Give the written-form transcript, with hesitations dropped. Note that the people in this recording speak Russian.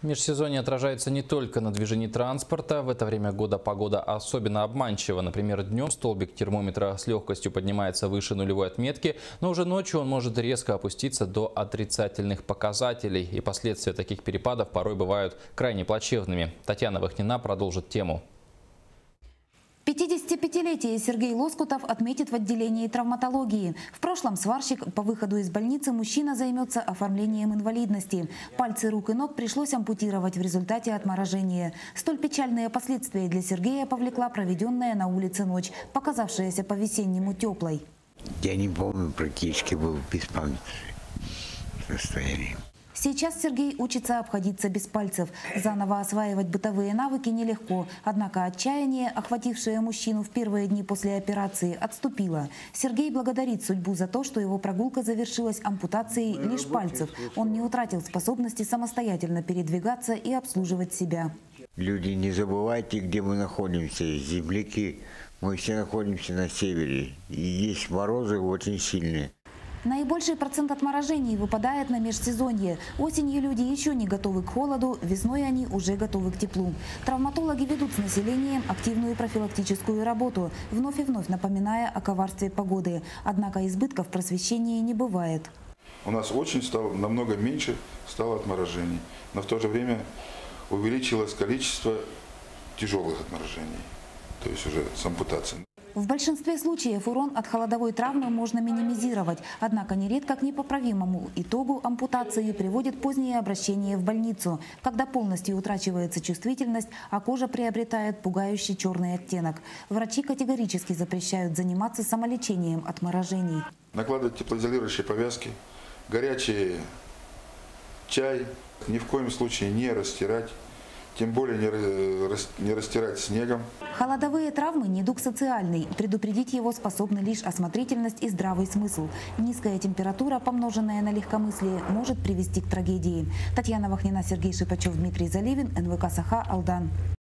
Межсезонье отражается не только на движении транспорта. В это время года погода особенно обманчива. Например, днем столбик термометра с легкостью поднимается выше нулевой отметки, но уже ночью он может резко опуститься до отрицательных показателей. И последствия таких перепадов порой бывают крайне плачевными. Татьяна Вахнина продолжит тему. 55-летие Сергей Лоскутов отметит в отделении травматологии. В прошлом сварщик. По выходу из больницы мужчина займется оформлением инвалидности. Пальцы рук и ног пришлось ампутировать в результате отморожения. Столь печальные последствия для Сергея повлекла проведенная на улице ночь, показавшаяся по-весеннему теплой. Я не помню, практически был в беспамятном состоянии. Сейчас Сергей учится обходиться без пальцев. Заново осваивать бытовые навыки нелегко. Однако отчаяние, охватившее мужчину в первые дни после операции, отступило. Сергей благодарит судьбу за то, что его прогулка завершилась ампутацией лишь пальцев. Он не утратил способности самостоятельно передвигаться и обслуживать себя. Люди, не забывайте, где мы находимся. Земляки, мы все находимся на севере. И есть морозы очень сильные. Наибольший процент отморожений выпадает на межсезонье. Осенью люди еще не готовы к холоду, весной они уже готовы к теплу. Травматологи ведут с населением активную профилактическую работу, вновь и вновь напоминая о коварстве погоды. Однако избытков просвещения не бывает. У нас намного меньше стало отморожений, но в то же время увеличилось количество тяжелых отморожений, то есть уже с ампутацией. В большинстве случаев урон от холодовой травмы можно минимизировать, однако нередко к непоправимому итогу ампутации приводит позднее обращение в больницу, когда полностью утрачивается чувствительность, а кожа приобретает пугающий черный оттенок. Врачи категорически запрещают заниматься самолечением отморожений. Накладывать теплоизолирующие повязки, горячий чай, ни в коем случае не растирать. Тем более не растирать снегом. Холодовые травмы – недуг социальный. Предупредить его способны лишь осмотрительность и здравый смысл. Низкая температура, помноженная на легкомыслие, может привести к трагедии. Татьяна Вахнина, Сергей Шипачев, Дмитрий Заливин, НВК «Саха», Алдан.